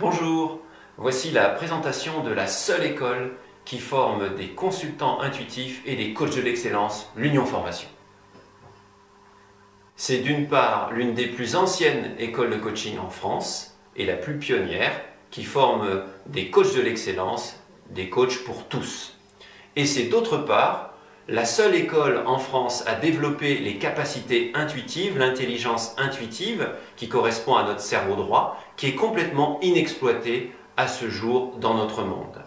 Bonjour, voici la présentation de la seule école qui forme des consultants intuitifs et des coachs de l'excellence, l'Union Formation. C'est d'une part l'une des plus anciennes écoles de coaching en France et la plus pionnière qui forme des coachs de l'excellence, des coachs pour tous. Et c'est d'autre part la seule école en France à développer les capacités intuitives, l'intelligence intuitive qui correspond à notre cerveau droit, qui est complètement inexploitée à ce jour dans notre monde.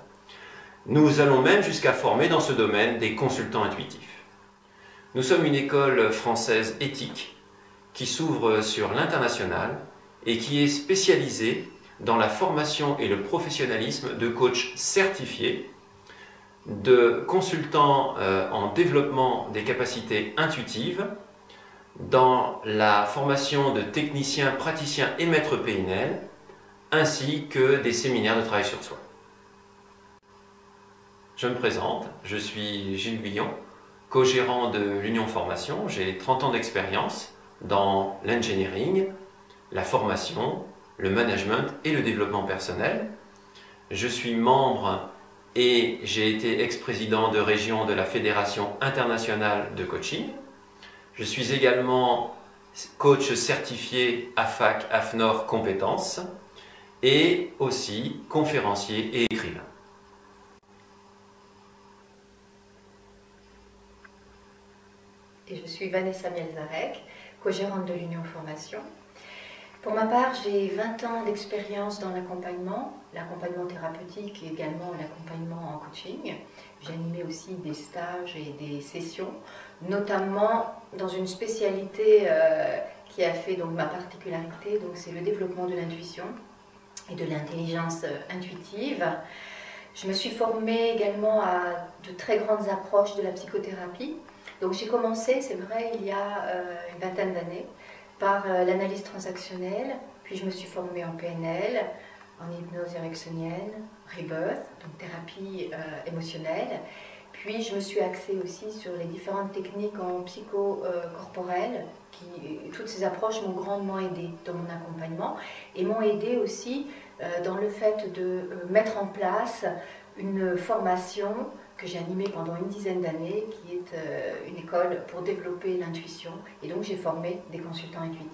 Nous allons même jusqu'à former dans ce domaine des consultants intuitifs. Nous sommes une école française éthique qui s'ouvre sur l'international et qui est spécialisée dans la formation et le professionnalisme de coachs certifiés, de consultants en développement des capacités intuitives, dans la formation de techniciens, praticiens et maîtres PNL, ainsi que des séminaires de travail sur soi. Je me présente, je suis Gilles Guillon, co-gérant de l'Union Formation. J'ai 30 ans d'expérience dans l'engineering, la formation, le management et le développement personnel. Je suis membre et j'ai été ex-président de région de la Fédération internationale de coaching. Je suis également coach certifié AFAC, AFNOR Compétences et aussi conférencier et écrivain. Et je suis Vanessa Mielzarek, co-gérante de l'Union Formation. Pour ma part, j'ai 20 ans d'expérience dans l'accompagnement thérapeutique et également l'accompagnement en coaching. J'ai animé aussi des stages et des sessions, notamment dans une spécialité qui a fait donc ma particularité, donc c'est le développement de l'intuition et de l'intelligence intuitive. Je me suis formée également à de très grandes approches de la psychothérapie. Donc j'ai commencé, c'est vrai, il y a une vingtaine d'années, par l'analyse transactionnelle, puis je me suis formée en PNL, en hypnose ericksonienne, Rebirth, donc thérapie émotionnelle, puis je me suis axée aussi sur les différentes techniques en psychocorporelle, toutes ces approches m'ont grandement aidée dans mon accompagnement et m'ont aidée aussi dans le fait de mettre en place une formation que j'ai animée pendant une dizaine d'années, qui est une école pour développer l'intuition, et donc j'ai formé des consultants intuitifs.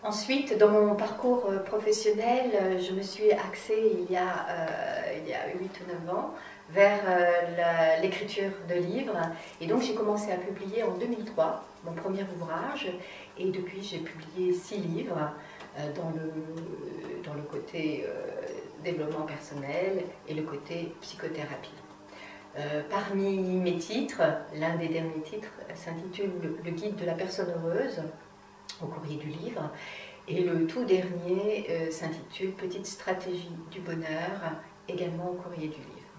Ensuite, dans mon parcours professionnel, je me suis axée il y a 8 ou 9 ans vers l'écriture de livres, et donc j'ai commencé à publier en 2003 mon premier ouvrage, et depuis j'ai publié 6 livres dans le côté développement personnel et le côté psychothérapie. Parmi mes titres, l'un des derniers titres s'intitule Le guide de la personne heureuse, au courrier du livre, et le tout dernier s'intitule Petite stratégie du bonheur, également au courrier du livre.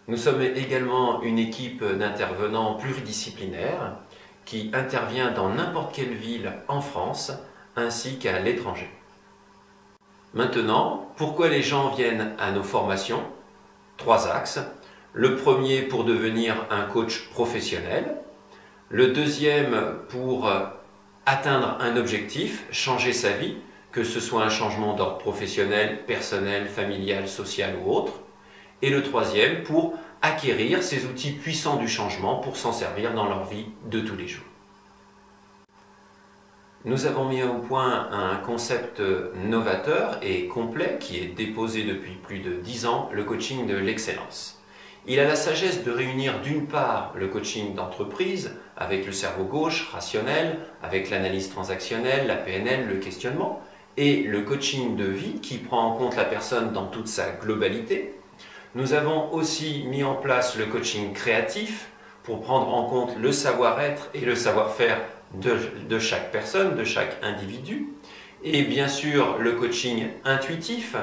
Nous sommes également une équipe d'intervenants pluridisciplinaires qui intervient dans n'importe quelle ville en France ainsi qu'à l'étranger. Maintenant, pourquoi les gens viennent à nos formations? 3 axes. Le premier pour devenir un coach professionnel. Le deuxième pour atteindre un objectif, changer sa vie, que ce soit un changement d'ordre professionnel, personnel, familial, social ou autre. Et le troisième pour acquérir ces outils puissants du changement pour s'en servir dans leur vie de tous les jours. Nous avons mis au point un concept novateur et complet qui est déposé depuis plus de 10 ans, le coaching de l'excellence. Il a la sagesse de réunir d'une part le coaching d'entreprise avec le cerveau gauche, rationnel, avec l'analyse transactionnelle, la PNL, le questionnement, et le coaching de vie qui prend en compte la personne dans toute sa globalité. Nous avons aussi mis en place le coaching créatif pour prendre en compte le savoir-être et le savoir-faire de chaque personne, de chaque individu, et bien sûr le coaching intuitif,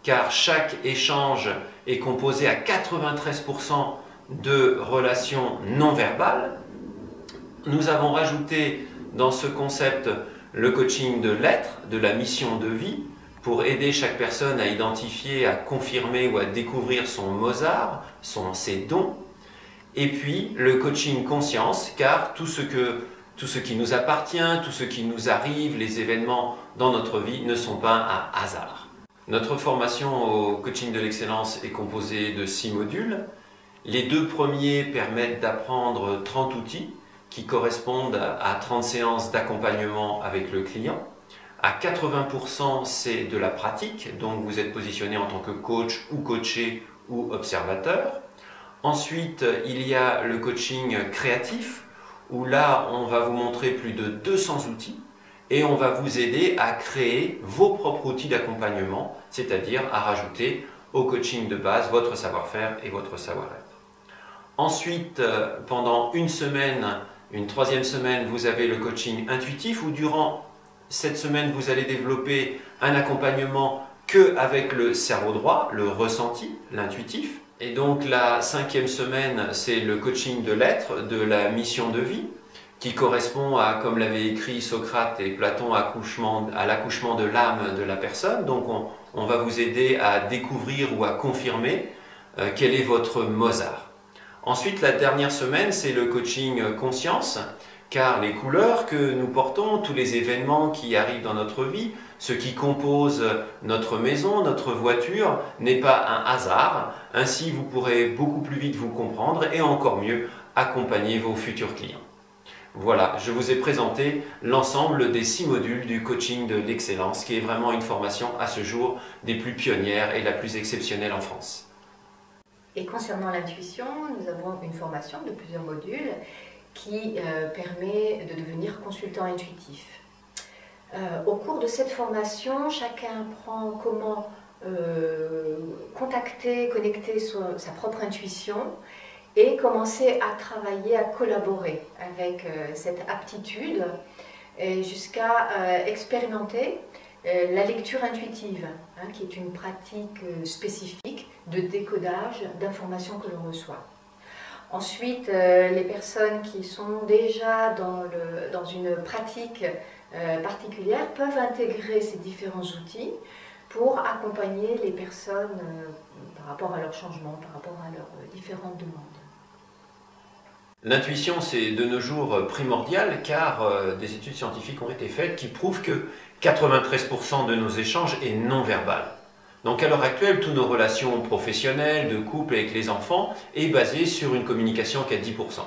car chaque échange est composé à 93% de relations non verbales. Nous avons rajouté dans ce concept le coaching de l'être, de la mission de vie, pour aider chaque personne à identifier, à confirmer ou à découvrir son Mozart, ses dons. Et puis le coaching conscience, car tout ce que Tout ce qui nous appartient, tout ce qui nous arrive, les événements dans notre vie ne sont pas un hasard. Notre formation au coaching de l'excellence est composée de 6 modules. Les 2 premiers permettent d'apprendre 30 outils qui correspondent à 30 séances d'accompagnement avec le client. À 80%, c'est de la pratique, donc vous êtes positionné en tant que coach ou coaché ou observateur. Ensuite, il y a le coaching créatif, où là, on va vous montrer plus de 200 outils et on va vous aider à créer vos propres outils d'accompagnement, c'est-à-dire à rajouter au coaching de base votre savoir-faire et votre savoir-être. Ensuite, pendant une semaine, une 3e semaine, vous avez le coaching intuitif où durant cette semaine, vous allez développer un accompagnement qu'avec le cerveau droit, le ressenti, l'intuitif. Et donc la 5e semaine, c'est le coaching de l'être, de la mission de vie, qui correspond à, comme l'avaient écrit Socrate et Platon, à l'accouchement de l'âme de la personne. Donc on va vous aider à découvrir ou à confirmer quel est votre Mozart. Ensuite, la dernière semaine, c'est le coaching conscience, car les couleurs que nous portons, tous les événements qui arrivent dans notre vie, ce qui compose notre maison, notre voiture, n'est pas un hasard. Ainsi, vous pourrez beaucoup plus vite vous comprendre et encore mieux accompagner vos futurs clients. Voilà, je vous ai présenté l'ensemble des 6 modules du coaching de l'excellence, qui est vraiment une formation à ce jour des plus pionnières et la plus exceptionnelle en France. Et concernant l'intuition, nous avons une formation de plusieurs modules qui permet de devenir consultant intuitif. Au cours de cette formation, chacun apprend comment connecter sa propre intuition et commencer à travailler, à collaborer avec cette aptitude jusqu'à expérimenter la lecture intuitive, qui est une pratique spécifique de décodage d'informations que l'on reçoit. Ensuite, les personnes qui sont déjà dans une pratique particulière peuvent intégrer ces différents outils pour accompagner les personnes par rapport à leurs changements, par rapport à leurs différentes demandes. L'intuition, c'est de nos jours primordial car des études scientifiques ont été faites qui prouvent que 93% de nos échanges est non verbal. Donc à l'heure actuelle, toutes nos relations professionnelles, de couple avec les enfants, est basée sur une communication qui est à 10%.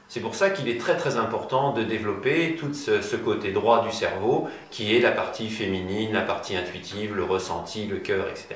C'est pour ça qu'il est très important de développer tout ce côté droit du cerveau qui est la partie féminine, la partie intuitive, le ressenti, le cœur, etc.